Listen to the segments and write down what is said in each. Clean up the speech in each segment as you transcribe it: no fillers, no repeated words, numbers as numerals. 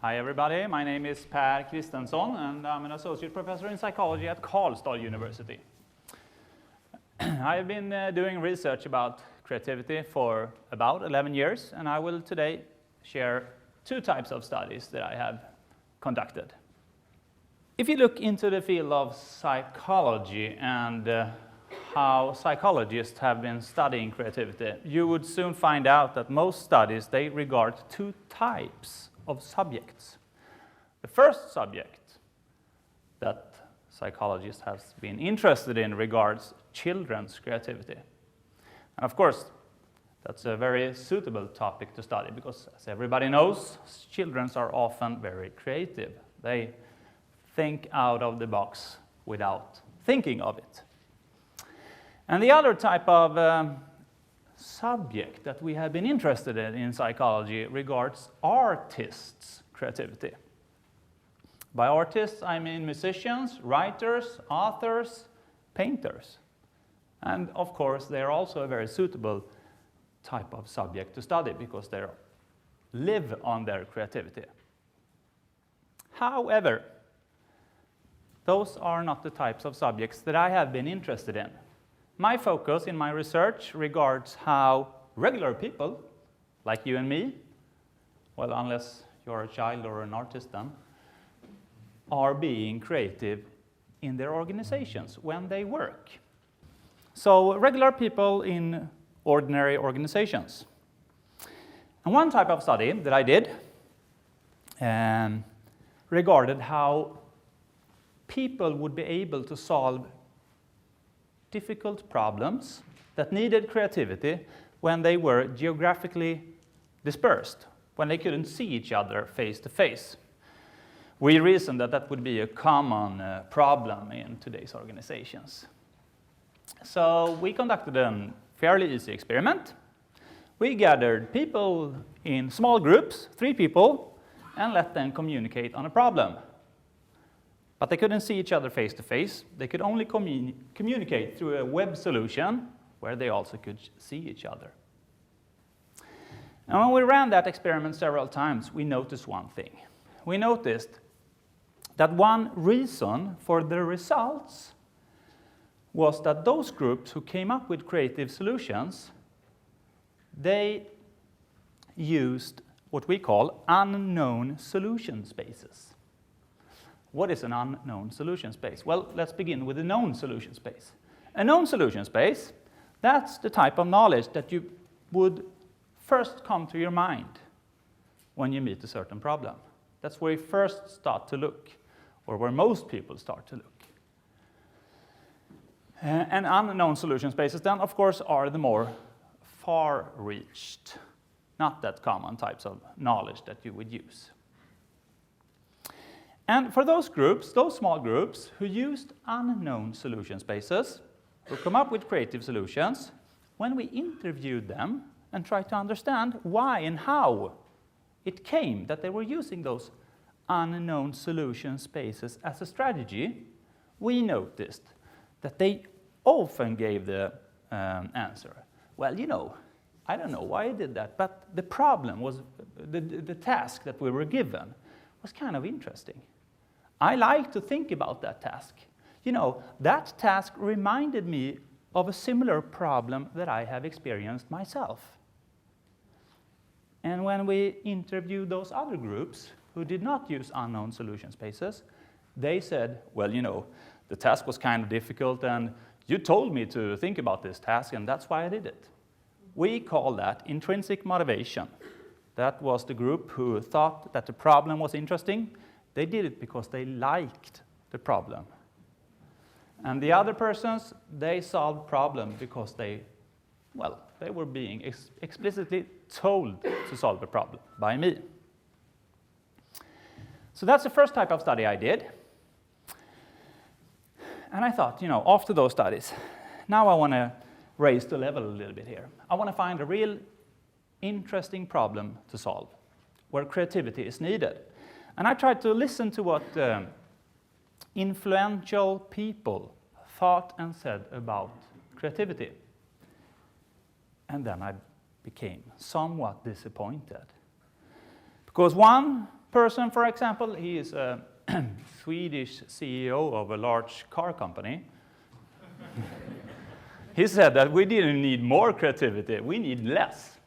Hi everybody, my name is Kristensson and I'm an associate professor in psychology at Karlstad University. I've been doing research about creativity for about 11 years and I will today share two types of studies that I have conducted. If you look into the field of psychology and how psychologists have been studying creativity, you would soon find out that most studies, they regard two types of subjects. The first subject that psychologists have been interested in regards children's creativity. And of course, that's a very suitable topic to study because, as everybody knows, children are often very creative. They think out of the box without thinking of it. And the other type of subject that we have been interested in psychology regards artists' creativity. By artists, I mean musicians, writers, authors, painters. And of course, they are also a very suitable type of subject to study because they live on their creativity. However, those are not the types of subjects that I have been interested in. My focus in my research regards how regular people, like you and me, well, unless you're a child or an artist then, are being creative in their organizations when they work. So regular people in ordinary organizations. And one type of study that I did regarded how people would be able to solve difficult problems that needed creativity when they were geographically dispersed, when they couldn't see each other face to face. We reasoned that that would be a common problem in today's organizations. So we conducted a fairly easy experiment. We gathered people in small groups, 3 people, and let them communicate on a problem. But they couldn't see each other face to face. They could only communicate through a web solution where they also could see each other. And when we ran that experiment several times, we noticed one thing. We noticed that one reason for the results was that those groups who came up with creative solutions, they used what we call unknown solution spaces. What is an unknown solution space? Well, let's begin with a known solution space. A known solution space, that's the type of knowledge that you would first come to your mind when you meet a certain problem. That's where you first start to look, or where most people start to look. And unknown solution spaces then, of course, are the more far-reached, not that common types of knowledge that you would use. And for those groups, those small groups who used unknown solution spaces, who come up with creative solutions, when we interviewed them and tried to understand why and how it came that they were using those unknown solution spaces as a strategy, we noticed that they often gave the answer, well, you know, I don't know why I did that, but the problem was, the task that we were given was kind of interesting. I like to think about that task. You know, that task reminded me of a similar problem that I have experienced myself. And when we interviewed those other groups who did not use unknown solution spaces, they said, well, you know, the task was kind of difficult and you told me to think about this task and that's why I did it. We call that intrinsic motivation. That was the group who thought that the problem was interesting. They did it because they liked the problem. And the other persons, they solved problem because they were being explicitly told to solve the problem by me. So that's the first type of study I did. And I thought, you know, after those studies, now I want to raise the level a little bit here. I want to find a real interesting problem to solve, where creativity is needed. And I tried to listen to what influential people thought and said about creativity. And then I became somewhat disappointed. Because one person, for example, he is a Swedish CEO of a large car company. He said that we didn't need more creativity, we need less.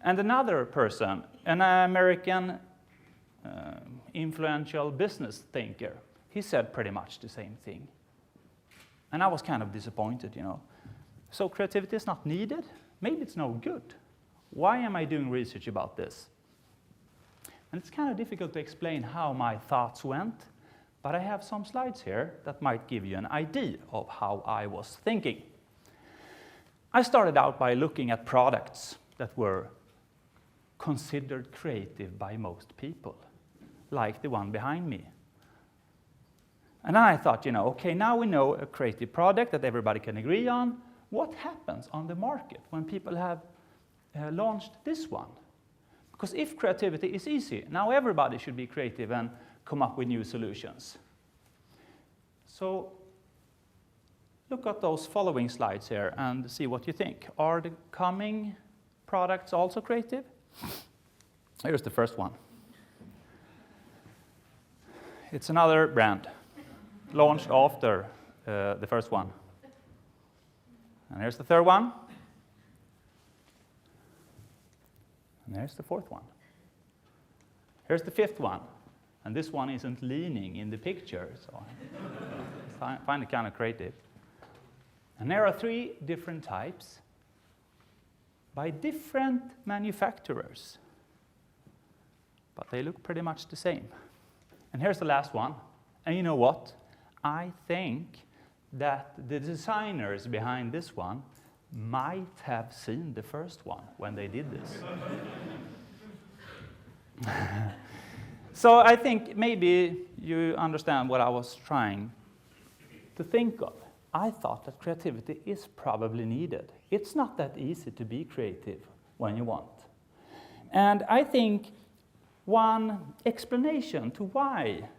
And another person, an American influential business thinker, he said pretty much the same thing. And I was kind of disappointed, you know. So creativity is not needed? Maybe it's no good. Why am I doing research about this? And it's kind of difficult to explain how my thoughts went, but I have some slides here that might give you an idea of how I was thinking. I started out by looking at products that were considered creative by most people, like the one behind me. And then I thought, you know, okay, now we know a creative product that everybody can agree on. What happens on the market when people have launched this one? Because if creativity is easy, now everybody should be creative and come up with new solutions. So look at those following slides here and see what you think. Are the coming products also creative? Here's the first one. It's another brand, launched after the first one. And here's the third one. And there's the fourth one. Here's the fifth one. And this one isn't leaning in the picture, so I find it kind of creative. And there are 3 different types by different manufacturers. But they look pretty much the same. And here's the last one. And you know what? I think that the designers behind this one might have seen the first one when they did this. So I think maybe you understand what I was trying to think of. I thought that creativity is probably needed. It's not that easy to be creative when you want. And I think one explanation to why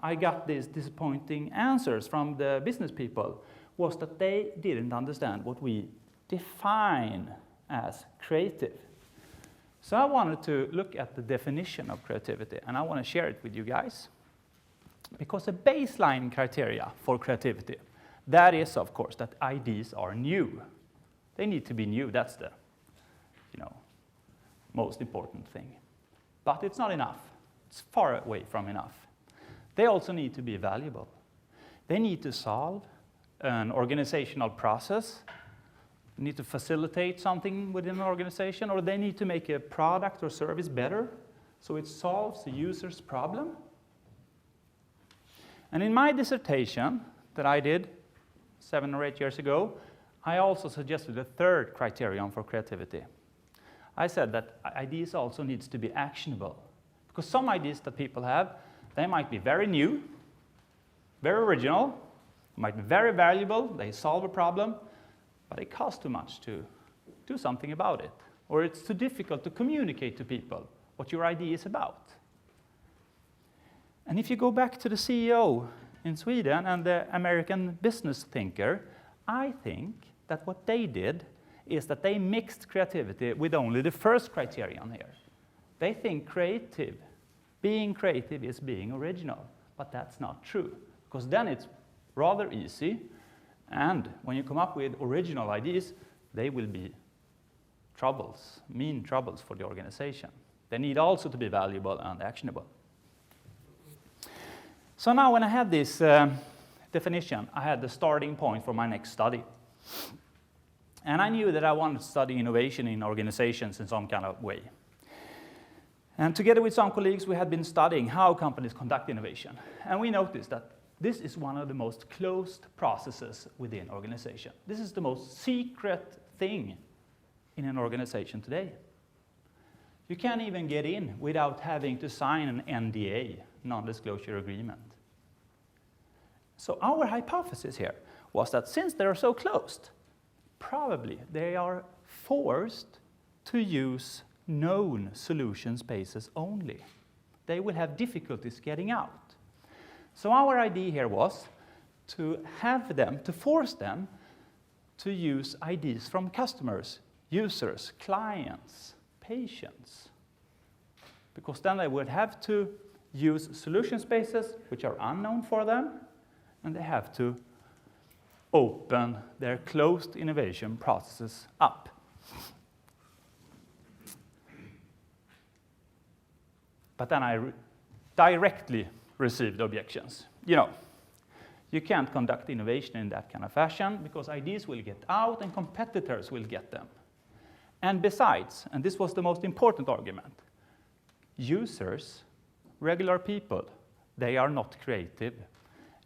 I got these disappointing answers from the business people was that they didn't understand what we define as creative. So I wanted to look at the definition of creativity, and I want to share it with you guys. Because a baseline criteria for creativity, that is, of course, that ideas are new. They need to be new. That's the, most important thing. But it's not enough. It's far away from enough. They also need to be valuable. They need to solve an organizational process. They need to facilitate something within an organization, or they need to make a product or service better so it solves the user's problem. And in my dissertation that I did 7 or 8 years ago, I also suggested a third criterion for creativity. I said that ideas also needs to be actionable. Because some ideas that people have, they might be very new, very original, might be very valuable, they solve a problem, but it costs too much to do something about it. Or it's too difficult to communicate to people what your idea is about. And if you go back to the CEO in Sweden and the American business thinker, I think that what they did is that they mixed creativity with only the first criterion here. They think being creative is being original, but that's not true, because then it's rather easy, and when you come up with original ideas, they will be mean troubles for the organization. They need also to be valuable and actionable. So now when I had this definition, I had the starting point for my next study. And I knew that I wanted to study innovation in organizations in some kind of way. And together with some colleagues, we had been studying how companies conduct innovation. And we noticed that this is one of the most closed processes within organization. This is the most secret thing in an organization today. You can't even get in without having to sign an NDA, non-disclosure agreement. So our hypothesis here was that since they are so closed, probably they are forced to use known solution spaces only. They will have difficulties getting out. So our idea here was to force them to use ideas from customers, users, clients, patients. because then they would have to use solution spaces which are unknown for them, and they have to open their closed innovation processes up. But then I directly received objections. You can't conduct innovation in that kind of fashion because ideas will get out and competitors will get them. And besides, and this was the most important argument, users, regular people, they are not creative.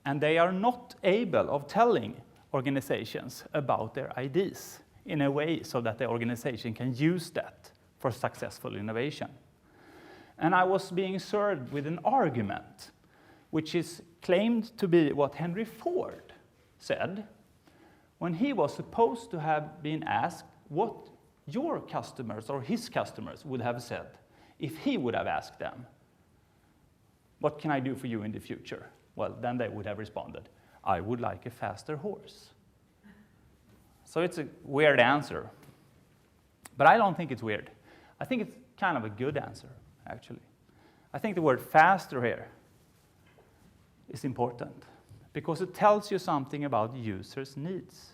And they are not able of telling organizations about their ideas in a way so that the organization can use that for successful innovation. And I was being served with an argument which is claimed to be what Henry Ford said when he was supposed to have been asked what your customers or his customers would have said if he would have asked them, what can I do for you in the future? Well, then they would have responded, I would like a faster horse. So it's a weird answer. But I don't think it's weird. I think it's kind of a good answer, actually. I think the word faster here is important because it tells you something about users' needs.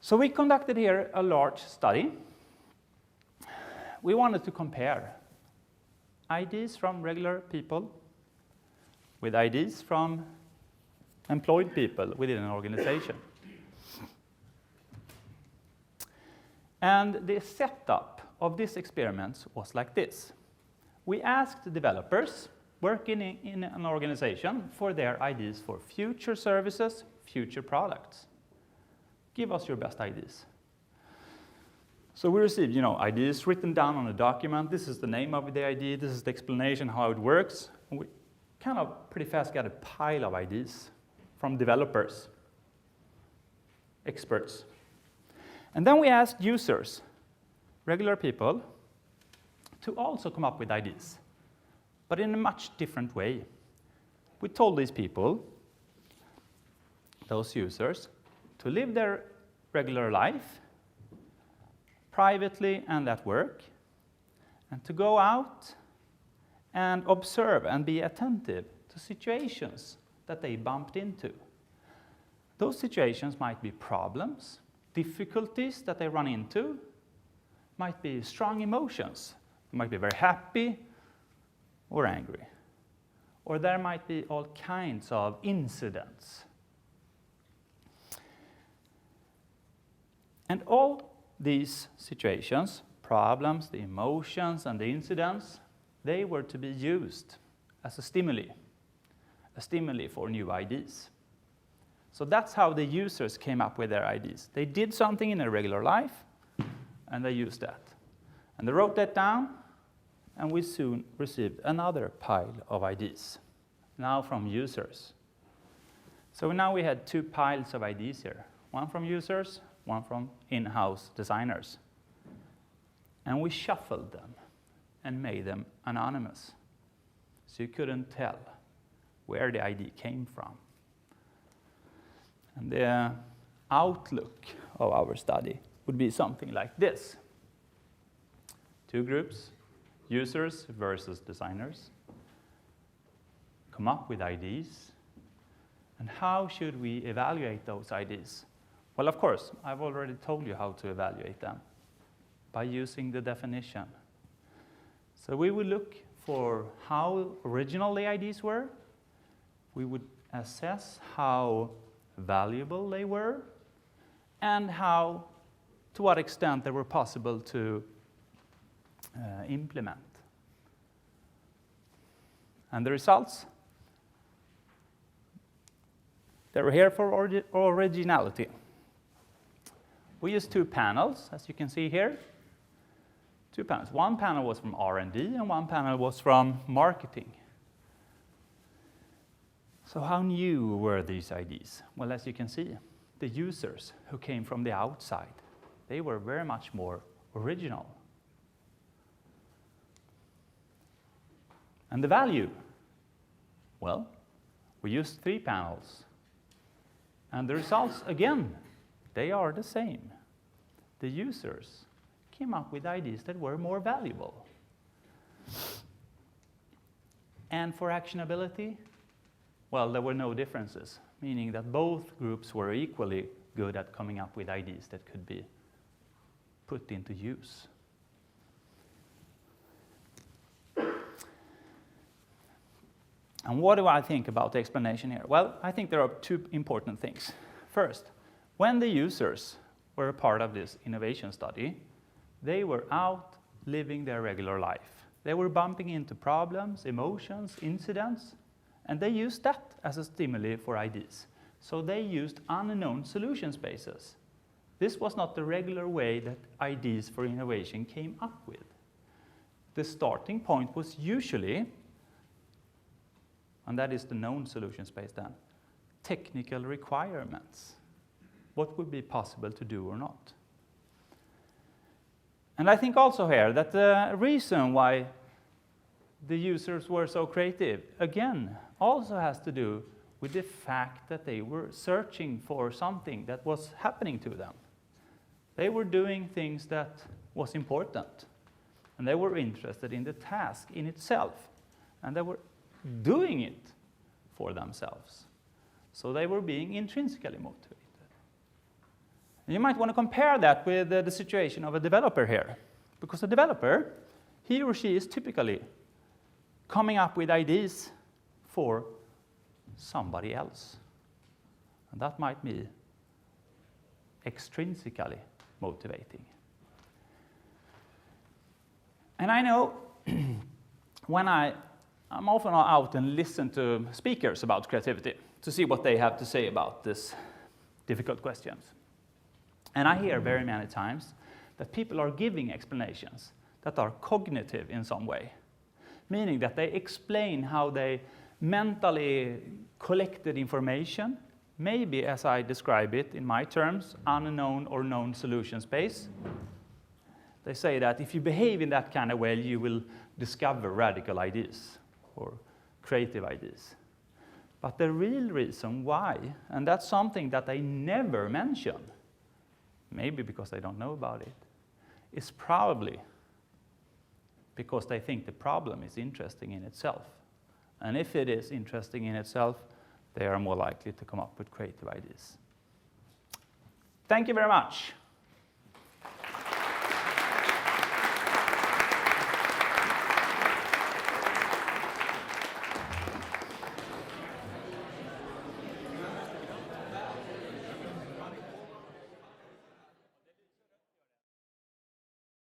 So we conducted here a large study. We wanted to compare ideas from regular people with ideas from employed people within an organization. And the setup of this experiment was like this. We asked developers working in an organization for their ideas for future services, future products. Give us your best ideas. So we received, ideas written down on a document. This is the name of the idea. This is the explanation how it works. And we kind of pretty fast got a pile of ideas from developers, experts. And then we asked users, regular people, to also come up with ideas, but in a much different way. We told these people, those users, to live their regular life, privately and at work, and to go out and observe and be attentive to situations that they bumped into. Those situations might be problems, difficulties that they run into, might be strong emotions. They might be very happy or angry. Or there might be all kinds of incidents. And all these situations, problems, the emotions, and the incidents, they were to be used as a stimuli for new ideas. So that's how the users came up with their ideas. They did something in their regular life, and they used that. And they wrote that down, and we soon received another pile of ideas, now from users. So now we had two piles of ideas here, one from users, one from in-house designers. And we shuffled them and made them anonymous, so you couldn't tell where the idea came from. And the outlook of our study would be something like this. Two groups, users versus designers, come up with ideas. And how should we evaluate those ideas? Well, of course, I've already told you how to evaluate them, by using the definition. So we would look for how original the ideas were. We would assess how valuable they were, and to what extent they were possible to implement. And the results? They were here for originality. We used two panels, as you can see here. Two panels. One panel was from R&D, and one panel was from marketing. So how new were these ideas? Well, as you can see, the users who came from the outside, they were very much more original. And the value? Well, we used three panels. And the results, again, they are the same. The users came up with ideas that were more valuable. And for actionability, well, there were no differences, meaning that both groups were equally good at coming up with ideas that could be put into use. And what do I think about the explanation here? Well, I think there are two important things. First, when the users were a part of this innovation study, they were out living their regular life. They were bumping into problems, emotions, incidents, and they used that as a stimuli for ideas. So they used unknown solution spaces. This was not the regular way that ideas for innovation came up with. The starting point was usually, and that is the known solution space then, technical requirements. What would be possible to do or not? And I think also here that the reason why the users were so creative, again, also has to do with the fact that they were searching for something that was happening to them. They were doing things that was important, and they were interested in the task in itself, and they were doing it for themselves. So they were being intrinsically motivated. And you might want to compare that with the situation of a developer here, because a developer, he or she is typically coming up with ideas for somebody else. And that might be extrinsically motivating. And I know when I'm often out and listen to speakers about creativity to see what they have to say about this difficult questions. And I hear very many times that people are giving explanations that are cognitive in some way, meaning that they explain how they mentally collected information, maybe as I describe it in my terms, unknown or known solution space. They say that if you behave in that kind of way, you will discover radical ideas or creative ideas. But the real reason why, and that's something that they never mention, maybe because they don't know about it, is probably because they think the problem is interesting in itself. And if it is interesting in itself, they are more likely to come up with creative ideas. Thank you very much.